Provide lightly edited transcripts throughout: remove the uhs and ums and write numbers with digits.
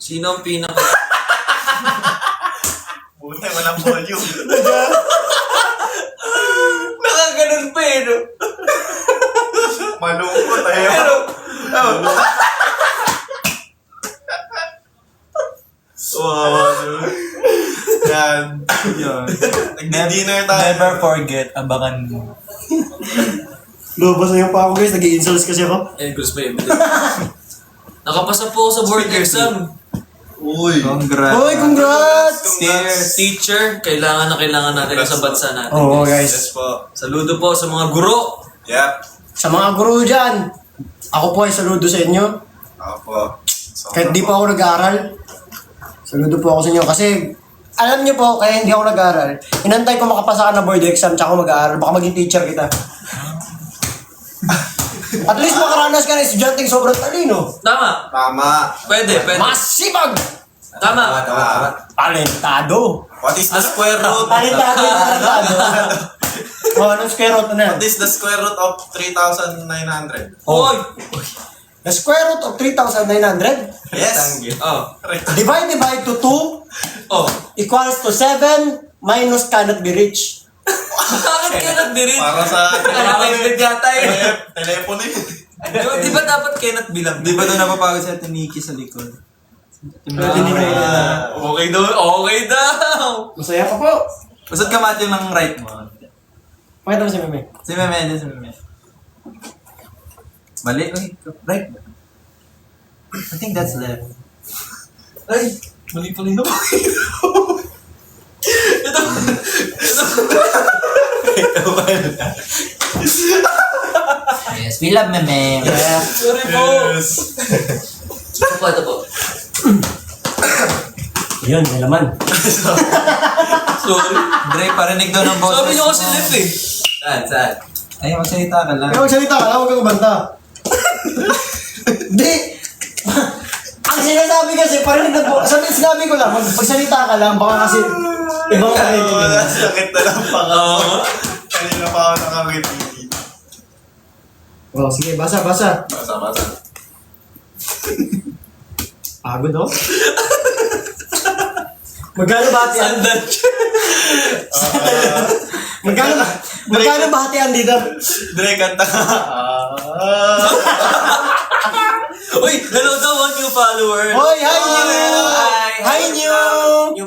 Sino ang pinaka... Buti, walang volume. Nakaganon pa eh, no? Malungkot eh. Wow, dude. Yan. Yun. Nagdi-dinner tayo. Never forget, abangan mo. Lobos na yung pa ako guys, nag-i-insults kasi ako. And Chris pa Nakapasa po ako sa board exam. Uy. Congrats. Hoy, congrats! Teacher, kailangan natin sa bansa natin. Oo guys. Yes po. Saludo po sa mga guro. Yep. Sa mga guru dyan, ako po ay saludo sa inyo. Ako po. Kahit di pa ako nag-aaral, saludo po ako sa inyo. Kasi, alam niyo po, kaya hindi ako nag-aaral. Inantay ko makapasa ka na board exam, tsaka ako mag-aaral. Baka maging teacher kita. At least makaranas ka na estudyanteng sobrang talino. Tama. Tama. Pwede. Masipag! Tama. Talentado. What is the square root? Talentado. Oh, anong square root na? What is the square root of 3,900? Oy! The square root of 3,900 Yes. Oh. divided by to 2 Oh. equals to 7 minus cannot be reached. Bakit cannot be rin? Para sa... Nakakaintid yata eh. Telepono yun. Di ba dapat cannot bilang? Di ba doon napapagod si Ate Nikki sa likod? Okay daw. Masaya ka po. Usad ka mati ng right mo. Pakita mo si Meme. Si Meme. Mali. Uy, right. I think that's left. Ay, mali pala yun. Yes, we love Meme. Yeah. Sorry po. Ito po. Yun, may laman. Sorry. Dre, parinig daw ng boses. Sabi niyo kasi left eh. Saan? Ay, magsalita ka lang. Kaya magsalita ka lang, huwag kang kumanta. Di! Ang sinasabi kasi, parang sinabi ko lang, magsalita ka lang, baka kasi ibang Wala, sakit na lang pa ka. Kanina pa ako nakangiti. Oh, sige, basa. Basa. Pagod oh. Magkano ba hatian? Magkano ba hatian dito? Dre, kanta ka. Uy, hello daw, one new follower. Hoy, hi new! Hi new!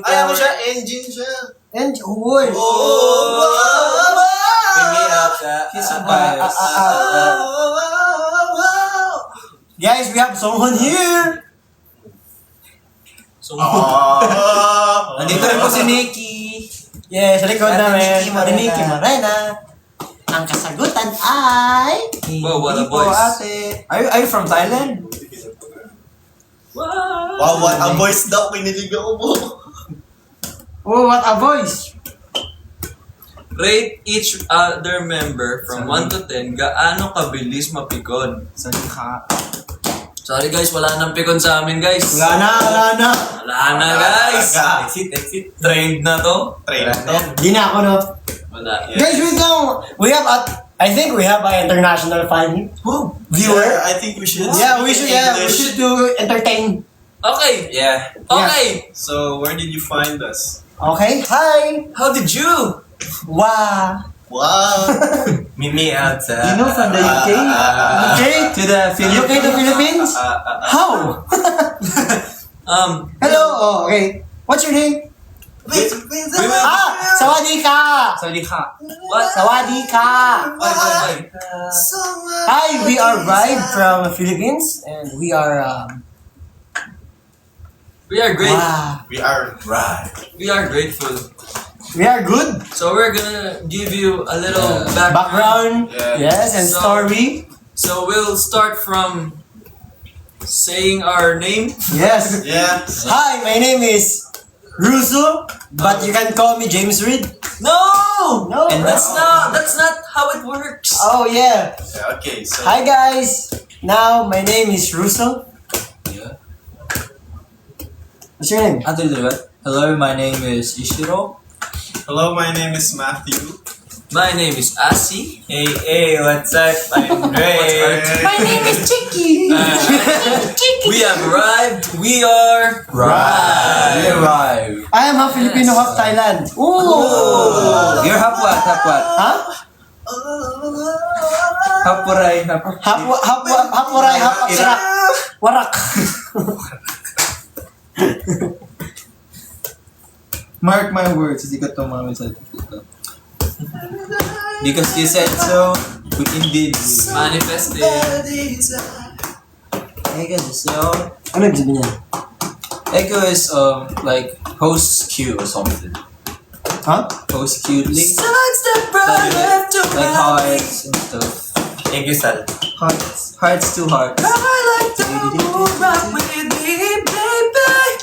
Ay, ano siya? Engine siya. And, uy! Hindi up siya. He's a bias. Guys, we have someone here! So, Nandito rin po si Nikki. Yes, sa likod Ate namin. Nikki Morena. Nikki Morena. Ang kasagutan ay... Wow, what a Hindi po, voice. ate. Are you from Thailand? Wow, what a voice daw. Kinilig ako po. Oh, what a voice! Rate each other member from 1 to 10 gaano kabilis mapikon. Salika. Sorry guys, wala nang pikon sa amin guys. Wala na. Wala na guys. Wala. Exit. Trained na to. Train to. Di na ako, no? Wala. Yeah. Guys, we have I think we have an international fan viewer. Yeah, I think we should. Yeah, we should English. do entertain. Okay. Yeah. Okay. So, where did you find us? Okay, hi! How did you? Wow! Wow. Meet me outside. You know from the UK? Okay, To the UK Philippines? to Philippines? How? Hello, oh, okay. What's your name? Wait. Sawadee ka! Salika. What? Sawadee ka! Wait. Hi, we are Vibe from Philippines, and we are, We are great. wow. We are right. We are grateful. We are good. So we're gonna give you a little Background, Yeah. yes, and So- story. So we'll start from saying our name. Yes. Yeah. Hi, my name is Russo, but you can call me James Reed. No! No, And bro. That's not how it works. Oh yeah. Yeah, okay, so. Hi guys. Now my name is Russo. Yeah. What's your name? Hello, my name is Ishiro. Hello, my name is Matthew. My name is Asi. Hey, what's up? I'm great. My name is Chicky. We have arrived. We are Arrive. I am a Filipino half Thailand. Ooh. You're half what? Half what? Ha? Half Puray, half... Half waray, half aksirak. Warak. Mark my words, hindi ka tumawin sa TikTok. Because you said so, we indeed do. manifested. Ego is so... Ano ibig sabihin niya? Ego is like host Q or something. Ha? Host cutely. Like hearts and stuff. Thank you, Sal. Hearts to hearts.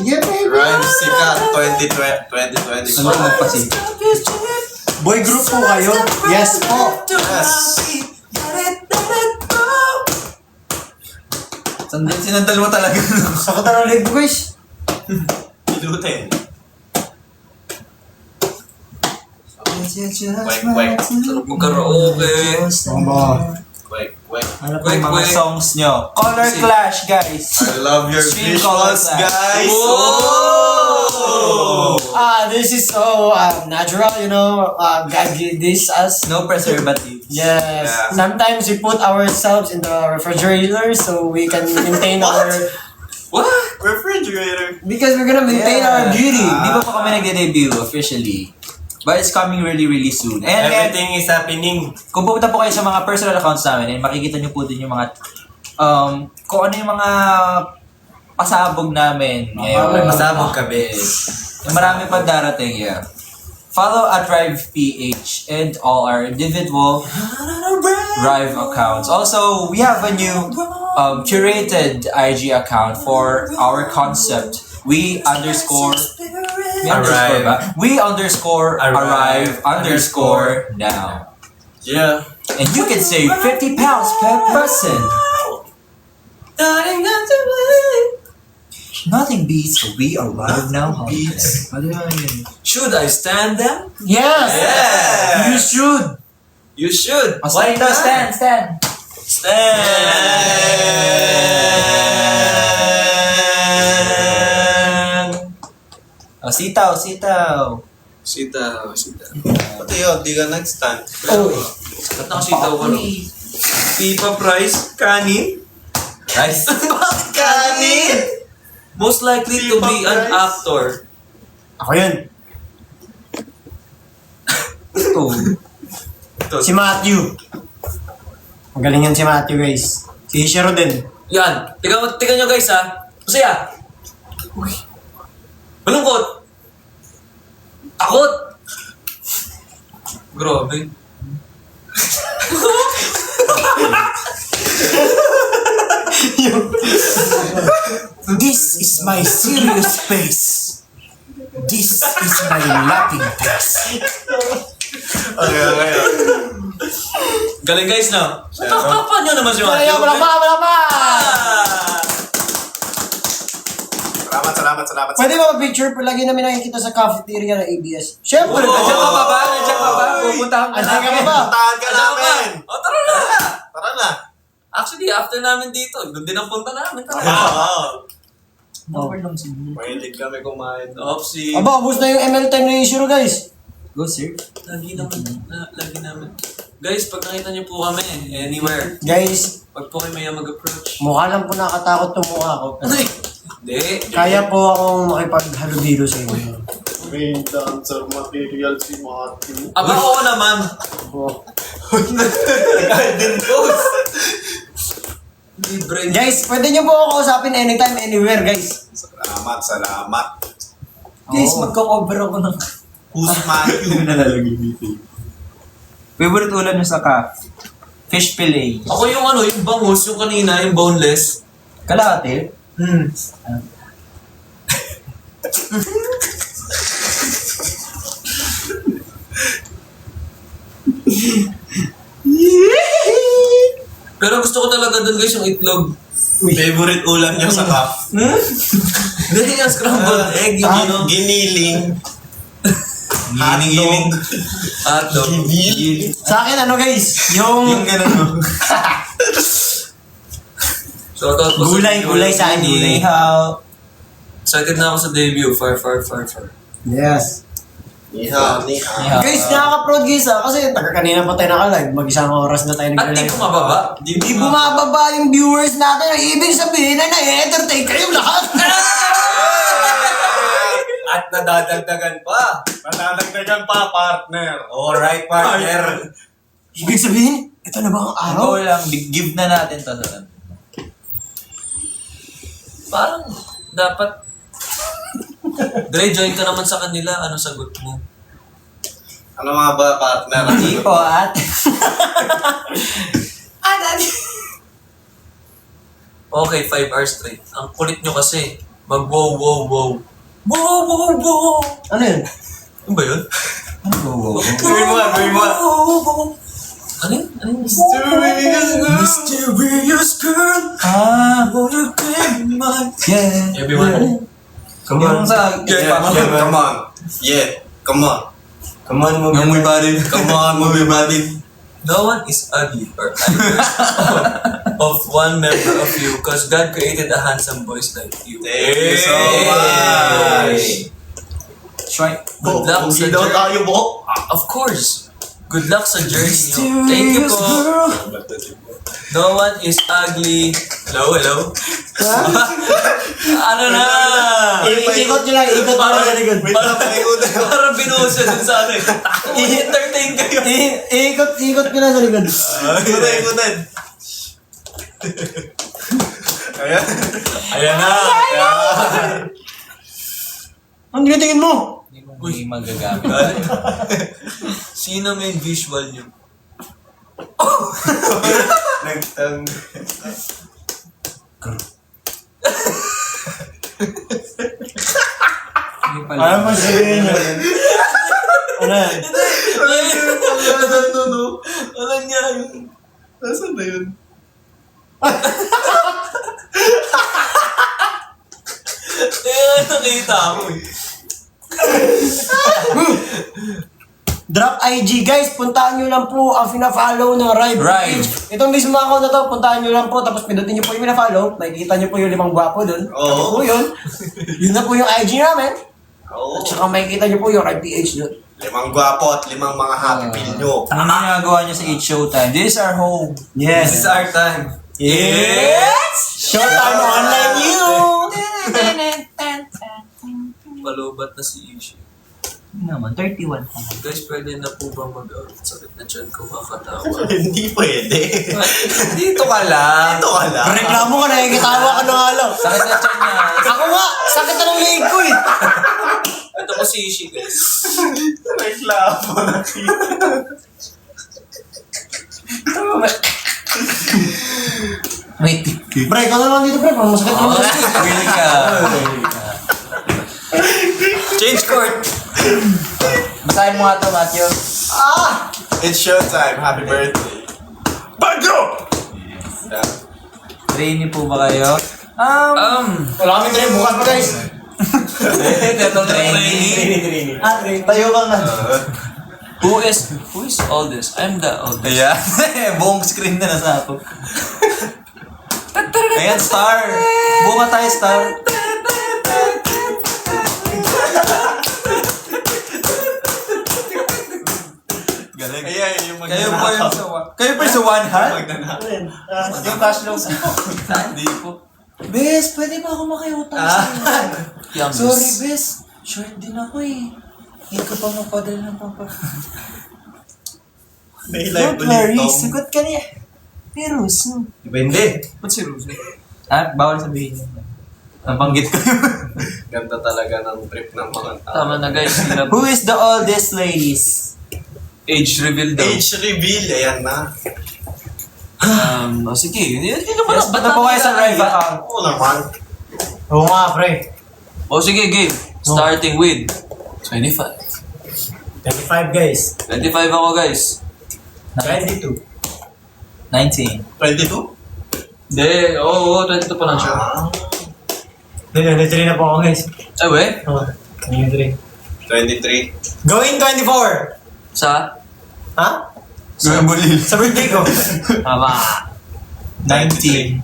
Yeah, baby. Rhyme Sikat 2020. Ano magpasi? Boy group po kayo? Yes po. Yes. Sinandal mo talaga. Sa kata ng leg guys. Ilutin. Wait. Sarap mag-karaoke. Wait. Ano po Wait, yung mga wait. songs nyo? Color Kasi- Clash, guys! I love your Stream visuals, colors, guys. Whoa! This is so natural, you know. God gave this us. No preservatives. Yes. Yeah. Sometimes we put ourselves in the refrigerator so we can maintain our... What? Refrigerator. Because we're gonna maintain our beauty. Di ba pa kami nagde-debut officially? But it's coming really, really soon. And Everything is happening. kung pupunta po kayo sa mga personal accounts namin, and makikita nyo po din yung mga, kung ano yung mga pasabog namin ngayon. Pasabog ka, Yung marami pang darating, yeah. Follow at Rive PH and all our individual Rive accounts. Also, we have a new curated IG account for our concept. We underscore now. Yeah. And you can save 50 pounds per person. Nothing beats a We Arrive Now holiday. Should I stand them? Yes. Yeah. You should. You should. Stand, stand. Stand. Sitaw. Sitaw. Pati yun, di ka nag-stand. Oh. Ba't nakasitaw ko lang? Pipa Price, kanin? Rice. Bakit kanin? Most likely to Pipa be an Price. actor. Ako yun. Ito. Si Matthew. Magaling yan si Matthew, guys. Si Shiro din. Yan. Tingnan nyo guys ha. Masaya. Uy. Malungkot. Takot. Grabe. This is my serious face. This is my laughing face. Okay. Galing guys no? Nakakapan nyo naman si Wala Matthew. wala pa! Salamat. Pwede ba mag-picture? Lagi namin nakikita sa cafeteria ng ABS. Siyempre! Oo. Nandiyan ka pa ba? Pupuntahan ka Andiyan ka pa ba? Puntahan ka namin. O tara na. Tara na. Actually, after namin dito, doon din ang punta namin. Tara. Wow. Overlong siguro. Mahilig kami kumain. Opsi. Aba, ubus na yung ML time ni Shiro, guys. Go, sir. Lagi namin. Guys, pag nakita niyo po kami, anywhere, Guys, pag po kayo may mag-approach. mukha lang po nakatakot itong mukha ko. Ay! Hindi. Kaya po akong makipaghalubilo sa inyo. Main dancer material si Matthew. Aba, oo naman. Oh. Garden Ghost. Libre. Guys, pwede nyo po ako kausapin anytime, anywhere, guys. Salamat. Guys, magka-cover ako ng... Who's Matthew? Nalalagay dito. Favorite ulam nyo sa caf? Fish fillet. Ako yung yung bangus, yung kanina, yung boneless. Kalahati? Pero gusto ko talaga doon guys yung itlog. Favorite ulam niyo sa cup? Hindi yung scrambled egg, yung Giniling. Giling-giling. Hotdog. Sa akin, ano guys? Yung Yung ganun mo. Shoutout po gulay sa akin, gulay. Excited na ako sa debut. Far. Yes. Nihaw. Guys, nakaka-proud guys kasi kanina pa tayo naka-live. Mag-isang oras na tayo At di nag-live. ko mababa. Di bumababa yung viewers natin. Ibig sabihin na na-entertain kayo lahat. At nadadagdagan pa. Matadagdagan pa, partner. Alright, partner. Ibig sabihin, ito na ba ang araw? Go lang, give na natin to. Parang dapat Dre, join ka naman sa kanila. Ano sagot mo? Ano nga ba, partner? Hindi po, at. Okay, 5 hours straight. Ang kulit nyo kasi. Mag-wow, wow, wow. Wow, wow, wow. Ano yun? Ano ba yun? Gawin mo. Ano yun? Mysterious girl. Wanna be mine. Yeah. Everyone. Come on. Yung sa Come on. Yeah. Come on. Come on, move your body. Come on, move your body. No one is ugly or either of one member of you because God created a handsome boys like you. Thank you so much. Try. Good luck sa Daw journey. tayo, Bo. Of course. Good luck sa journey nyo. Thank you po. No one is ugly. Hello? Ano na? Ikot nyo lang, ikot nyo lang sa likod. Parang binuhos yun dun sa akin. I-entertain kayo. Ikot nyo lang sa likod. Ikutin. Ayan. Ayan na. Ang tinitingin mo? Hindi mo magagamit. Sino may visual nyo? Nagtang... Hindi pala. Ano mo sabihin nyo? Ano yan? Alam niya yun. Nasaan na yun? Nakita ko eh. Drop IG guys, puntaan nyo lang po ang fina-follow ng Rive Rive. page. Itong mismo account na to, puntaan nyo lang po, tapos pindutin nyo po yung fina-follow. Makikita nyo po yung 5 gwapo dun. Oo. Tapos po yun. Yun na po yung IG namin. Oo. At saka makikita nyo po yung Rive PH dun. 5 gwapo at 5 mga happy pill nyo. Ano ginagawa niyo sa 8 Showtime? This is our home. This is our time. Yes! Showtime online you! Palubat na si Ishi. Naman, 31. Guys, pwede na po ba mag-out? Sakit na dyan ko kakatawa. Hindi pwede. Dito ka lang. Ito ka lang. Reklamo ka, nakikitawa ka na nga lang. Sakit na chan niya. Ako nga, sakit na ng leg ko eh. Ito po si Ishi, guys. Reklamo na Wait. Pre, ikaw na lang dito pre, parang masakit na masakit. Really ka. Change court! Basahin mo nga ito, Matthew. It's showtime. Happy birthday. Bagyo! Yeah. Trainee po ba kayo? Wala kami train, bukas pa guys. Ito training. Train. Tayo ka nga. Who is oldest? I'm the oldest. Ayan. Buong screen na nasa ako. Ayan, star. Bunga tayo, star. Galing. Ayan, yung Kayo po yung sa kayo po yung sa one hand? Yung cash flow sa... Hindi po. Bes, pwede ba ako makiutang sa'yo? Sorry, Bes. Short din ako eh. Hindi ko pa mapadala ng papa. May live Don't worry, ulit, Tom. sagot ka niya. Pero, so... Depende. Ba't si Ruby? Bawal sabihin yun. Nabanggit ko yun. Ganda talaga ng trip ng mga tao. Tama na guys. Hirap. Who is the oldest ladies? Age reveal daw. Age reveal. Ayan na. Sige. Hindi naman. Yes, ba't na po kayo sa Rive account? Oo naman. Oo nga, pre. Sige, game. Starting with 25. 25 guys. 25 ako guys. 22. 19. 22? Hindi. Oo, 22 pa lang siya. Ah. Hindi, 23 na po ako guys. Ay, we? Oo, 23. 23. Going 24. Sa? Ha? Gawin mo lil. Sa birthday ko. Tama. 19.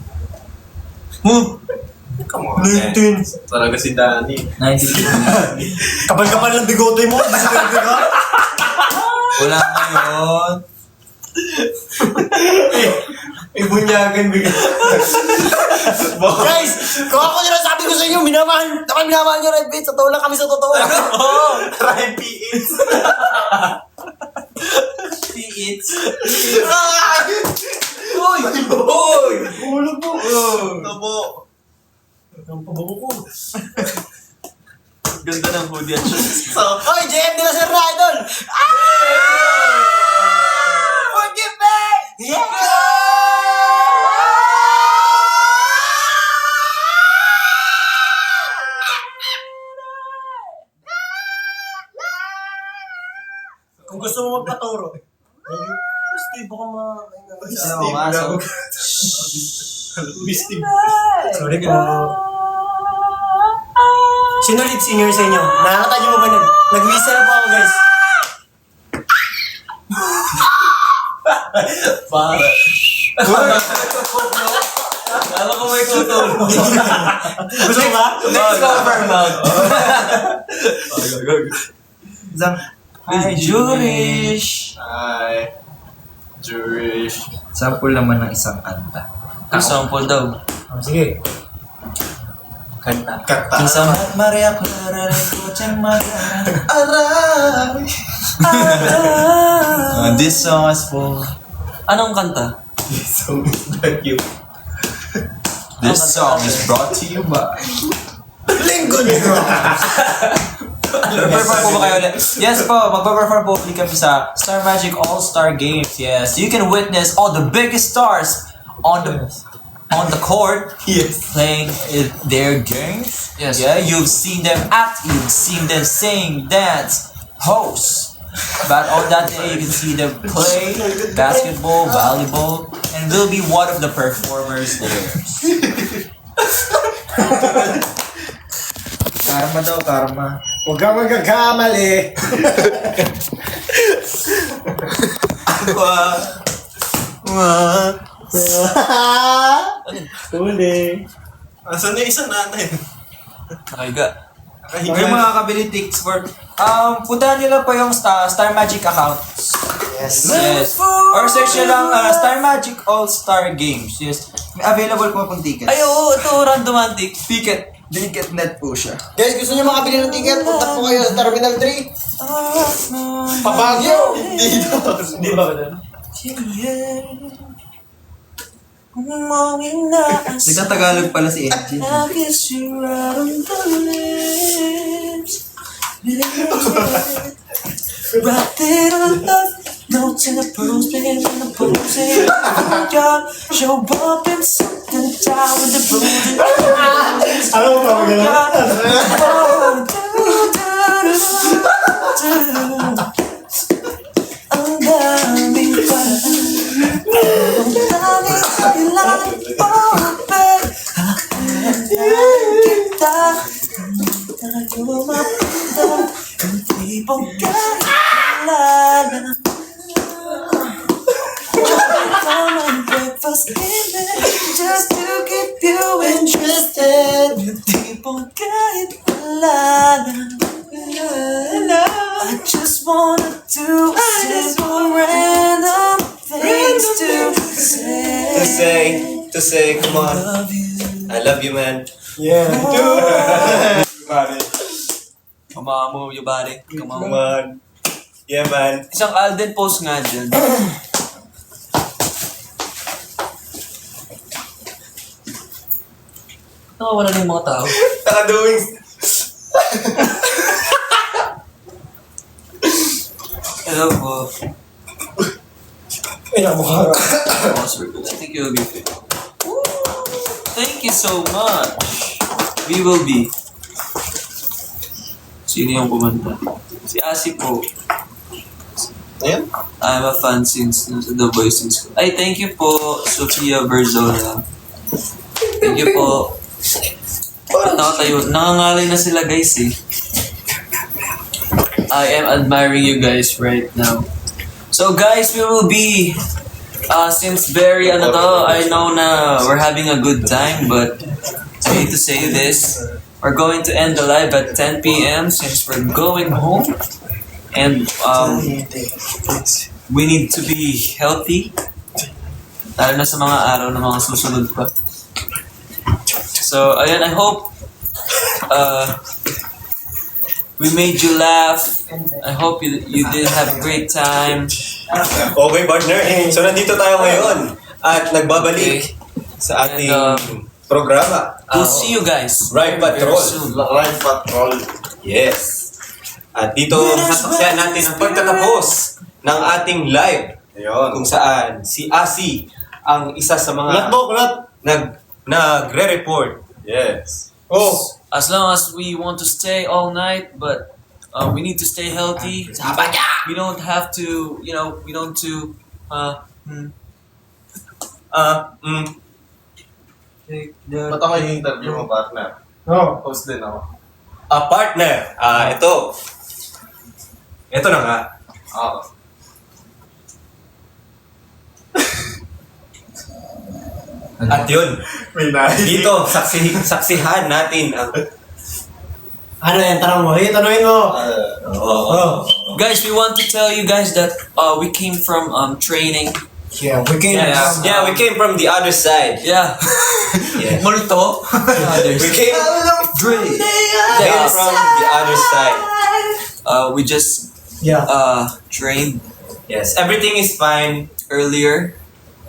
Come on. 19. Talaga si Danny. 19. Kapal-kapal ng bigote mo. Hindi sa birthday ka. Wala ngayon. Ibunyagan bigla. Guys, kung ako nila sabi ko sa inyo, minamahal nyo Red Beats. Sa totoo lang kami sa totoo. Try PX. It's. Uy! Uy! Ulog mo. Tabo. Ang pabango ko. Ganda ng hoodie at shoes. So, Oy, JM de la Serna, idol! Forgive me! Yeah! Kung gusto mo magpaturo, Steve, baka Steve daw. Steve. Sorry po. Sino lead singer sa inyo? Nakakata niyo mo ba nag-whistle po ako, guys? Para. Alam ko may tutulog. Gusto mo ba? Next cover mount. Hi, Jurish! Hi. Jewish. Sample naman ng isang kanta. Example daw. Oh, sige. Kanta. Kata. Isang Maria Clara ng Kucheng Maria. Aray! This song is for... Anong kanta? So, thank you. This song is brought to you by... Linggo niyo! Mag-perform po ba kayo ulit? Yes po, mag-perform po ulit kami sa Star Magic All-Star Games. Yes, you can witness all the biggest stars on the court Yes. playing their games. Yes. Yeah, you've seen them act, you've seen them sing, dance, host. But on that day, you can see them play basketball, volleyball, and will be one of the performers there. Karma daw, karma. Huwag kang magkakamali. Huli. Asan yung isa natin? Nakahiga. Yung mga kabili tics for... puntahan nyo lang po yung Star Magic account. Yes. Yes. Or search nyo lang Star Magic All-Star Games. Yes. May available po pong tickets. Ay, oo, ito, randomantic. Ticket.net po siya. Guys, gusto niyo makabili ng ticket? Punta po kayo sa Terminal 3. Papagyo! Dito. Hindi ba ba doon? Nagtatagalog pala si Edgy. Notes in the pearls, playing in the posing. Show up in something down with the bruising. Alam mo pa magana? Just to keep you interested. I just wanna do simple random things to say. To say, come on. Love you. I love you, man. Yeah. Come on, move your body. Come Come on. on. Yeah, man. Isang Alden post nga dyan. Nakawala na yung mga tao. Nakadoing. Hello po. Ay, nakamukha. Oscar, I think you'll be fit. Thank you so much. We will be. Sino yung kumanta? Si Asi po. Ayan. I'm a fan since The Voice since. Ay, thank you po, Sofia Verzola. Thank you po. Nakatayo. Nangangalay na sila guys eh. I am admiring you guys right now. So guys, we will be since very ano to, I know na we're having a good time, but I need to say this. We're going to end the live at 10 p.m. since we're going home. And we need to be healthy. Lalo na sa mga araw na mga susunod pa. So, ayan, I hope we made you laugh. I hope you did have a great time. Okay, partner. So, nandito tayo ngayon. At nagbabalik sa ating programa. We'll see you guys Ride very Patrol. soon. Ride Patrol. Yes. At dito, sasaksihan natin ang pagtatapos ng ating live. Kung saan si Asi ang isa sa mga nagre-report. Yes. Oh! As long as we want to stay all night, but we need to stay healthy. We don't have to, we don't to, Ba't ako yung interview mo, partner? No. Host din ako. Partner. Ito. Ito na nga. At yun. Dito, saksihan natin ang... Ano yan? Tanong mo. Tanongin mo. guys, we want to tell you guys that we came from training. Yeah, we came Yeah, we came from the other side. Yeah. Yeah. Multo. We came from the other side. We just Yeah. trained Yes, everything is fine. earlier,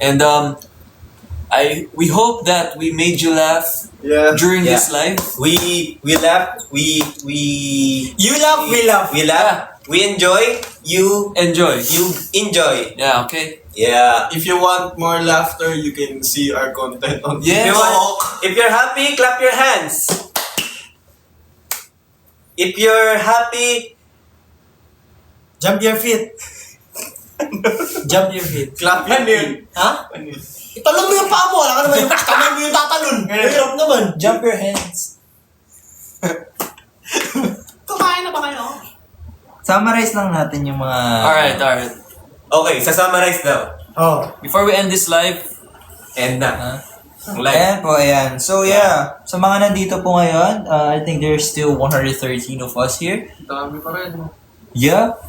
and we hope that we made you laugh during Yeah. this live. We laugh. We You laugh, we laugh. We laugh. We enjoy. You Enjoy. enjoy. Yeah. Okay. Yeah. If you want more laughter, you can see our content on Yes. If you're happy, clap your hands. If you're happy, Jump your feet. Jump your feet. Clap your feet. Ha? Italon mo yung paa mo. Wala ka naman yung kamay mo yung tatalon. Hirap naman. Jump your hands. Kumain na ba kayo? Summarize lang natin yung mga... All right. okay, sa-summarize daw. Oh. Before we end this live, And na. Ang live. Ayan po, ayan. So yeah, sa mga nandito po ngayon, I think there's still 113 of us here. Dami pa rin. Yeah.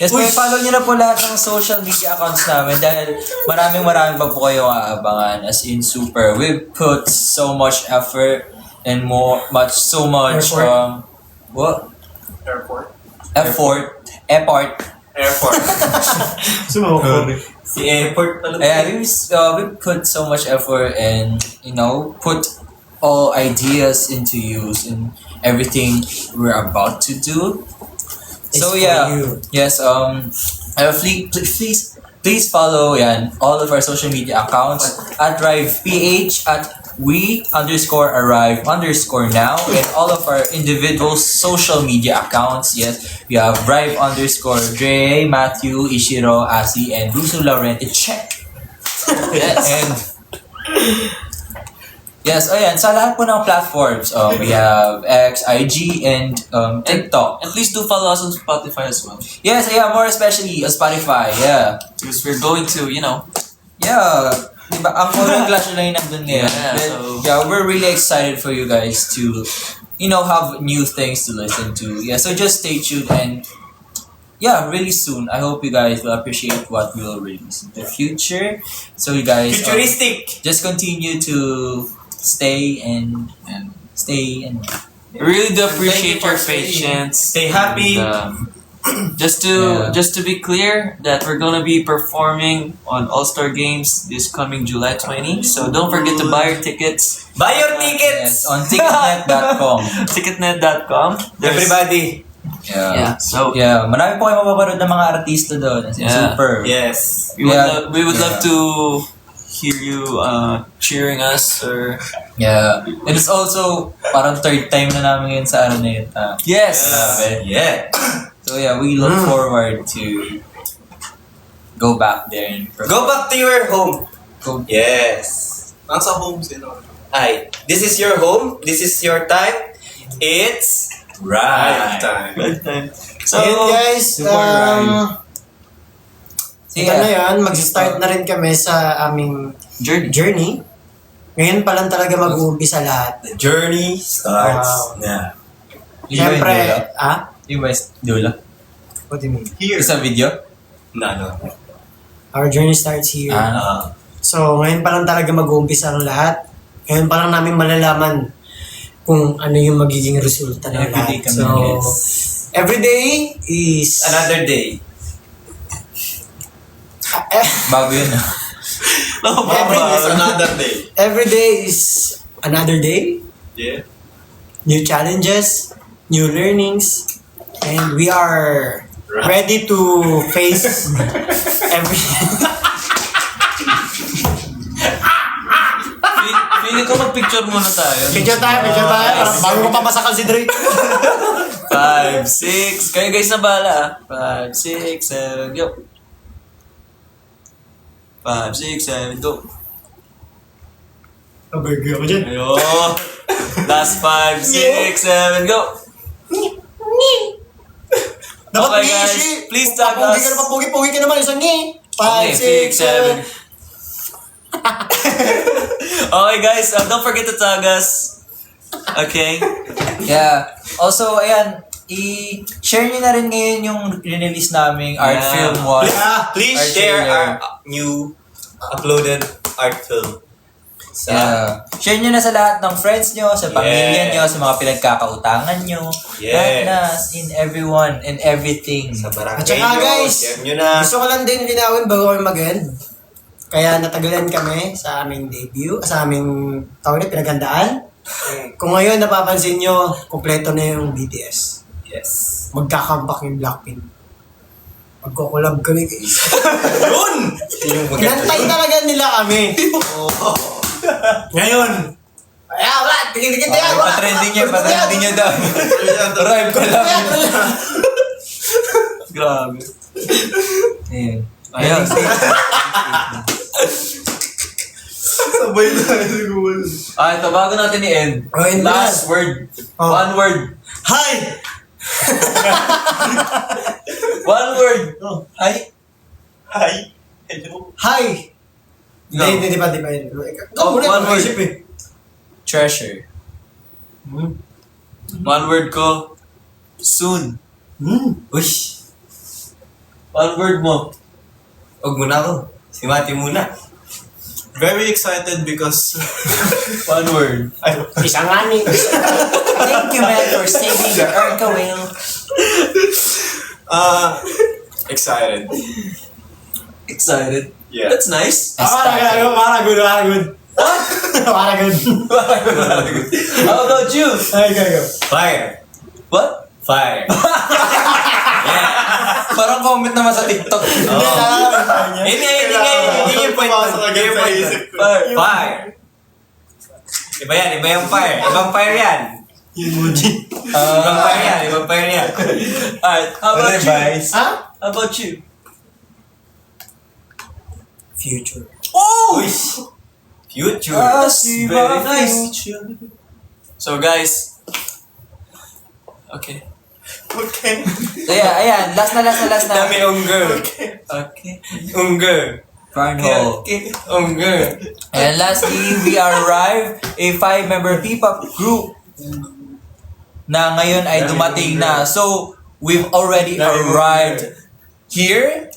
Yes, follow nyo na po lahat ng social media accounts namin dahil maraming pa po kayong aabangan. As in, super. We've put so much effort and so much, Effort. what? Airport. Effort. Airport. Si Airport pala. We put so much effort and, put all ideas into use in everything we're about to do. So It's yeah, for you. yes. Please follow all of our social media accounts at RivePH, at we_arrive_now, and all of our individual social media accounts. Yes, we have Rive_Dre, Matthew, Ishiro, Asi, and Russo Laurenti. Check. Yes. And yes, sa lahat po ng platforms, we have X, IG, and TikTok. and please do follow us on Spotify as well, Yes, more especially on Spotify, yeah. because we're going to, Yeah, diba? Ang Korean Clash lang yung nandun ngayon. Yeah, But, so- we're really excited for you guys to, have new things to listen to. Yeah, so just stay tuned and, really soon. I hope you guys will appreciate what we will release in the future. So you guys, Futuristic. just continue to stay and stay and we really do appreciate Thank you your for staying. patience. Stay happy. And, just to be clear that we're gonna be performing on All-Star Games this coming July 20. So don't forget to buy your tickets. Buy your yes, tickets. on ticketnet.com. Ticketnet.com. There's- Everybody. Yeah. So Yeah, marami po kayo mapapanood ng mga artista doon. As in, Yeah. super. Yes. we would Yeah. love to hear you cheering us or Yeah. And it's also parang third time na namin ngayon sa yun. yes. Yeah. So we look forward to go back there and Go back to your home. Go. Yes. Nasa home sila. Hi. This is your home. This is your time. It's right. Time. So, Ayun guys, super ride. ito na yan, mag-start na rin kami sa aming journey. Ngayon pa lang talaga mag-uumpisa lahat. The journey starts Wow. now. Siyempre, Yung ba yung dulo? what do you mean? Here. Isang video? No. Our journey starts here. So, ngayon pa lang talaga mag-uumpisa ang lahat. Ngayon pa lang namin malalaman kung ano yung magiging resulta ng Everyday lahat. kami, So, yes. every day is... Another day. Bago yun. every, It's another day. every day is another day. Yeah. New challenges, new learnings, and we are ready to face every... Feeling ko mag-picture muna tayo. Picture tayo. Parang bago ko pa masakal si Drake. 5, 6. Kayo guys na bala. 5, 6, 7, go. 5, 6, 7, go. Nabagay ako dyan. Ayun. Last 5, 6, 7, go. Dapat Okay, ni, guys, Ishi. please Kung tag papugi us. ka na, papugi ka naman. Isang ni. 5, Okay, 6, 7. Okay guys, don't forget to tag us. Okay? Yeah. Also, ayan, i-share nyo na rin ngayon yung release naming art Yeah. film was. Please Art share trailer. our new uploaded art film. Yeah. Share nyo na sa lahat ng friends nyo, sa pamilya nyo, sa mga pinagkakautangan nyo. Yes. Lahat na, in everyone and everything. Sa barangay At saka nyo, guys, share nyo na. gusto ko lang din linawin bago kami mag-end. Kaya natagalan kami sa aming debut, sa aming tawag na pinaghandaan. Kung ngayon napapansin nyo, kompleto na yung BTS. Yes. Magkakambak yung Blackpink. Magkukulab kami guys. Yun! Yung Inantay talaga nila kami. Ngayon. Ay, wala. Tingin-tingin tayo. wala. Pa-trending nyo daw. Arrive ko lang. Grabe. Ayun. Ayun. Sabay na siguro. Ito, bago natin i-end. Oh, end na. Last word. Oh. One word. Hi! One word. Hi! Hi. Hello. Hi! Go. Hindi pa. Oh, one word. Isip eh. Treasure. One word ko. Soon. Uy. One word mo. Huwag muna ako. Si Mati muna. Very excited because One word. Isang ani. Thank you, man, for saving your Urka whale. excited. Excited. Yeah. That's nice. Para good. Para good. How about you? Ay, go. Fire. What? Fire. Parang comment naman sa TikTok. Hindi yung point. Pumasok agad sa isip ko. Fire. Iba yan, iba yung fire. Ibang fire yan. Ibang fire yan. Alright, how about you? Ha? How about you? Future. Uy. Future. Very nice. So guys. Okay. Okay. So yeah, ayan, last na. Dami ungger. Okay. Ungger. Barnhole. Ungger. And lastly, we arrived a 5-member P-pop group na ngayon ay dumating na. So, we've already arrived here.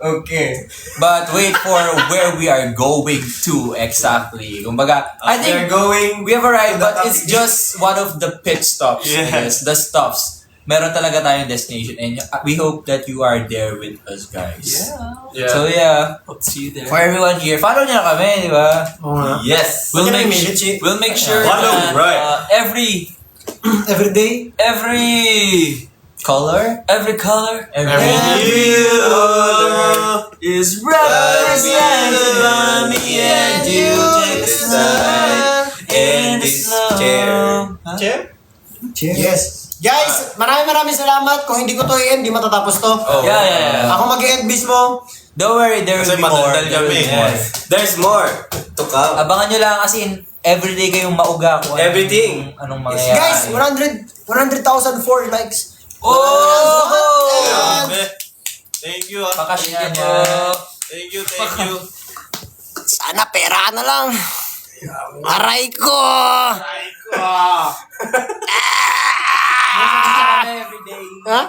Okay. But wait for where we are going to exactly. Kumbaga, I think we have arrived, but it's just one of the pit stops. Yes. The stops. Meron talaga tayong destination, and we hope that you are there with us, guys. Yeah. So yeah, Hope to see you there. for everyone here, follow niyo na kami, di ba? Oo nga. Yes. We'll Buti na make may sure. minutes, We'll make sure Follow, that right. every Every day. Color? every color, Every hue is represented by me and you. Take a side in this love. Chair? Yes. Guys, maraming salamat. Kung hindi ko to i-end, di matatapos to. Yeah. Ako mag-i-end mismo. Don't worry, there will Kasi be more. matandal There will kami. be more. There's more to come. Abangan nyo lang kasi everyday kayong mauga kung Everything. anong mangyayari. Guys, 100,004 likes. Oh! Grabe. Thank you, ah. Pakasya po. Thank you, thank you. Sana pera ka na lang. Aray ko! Ha?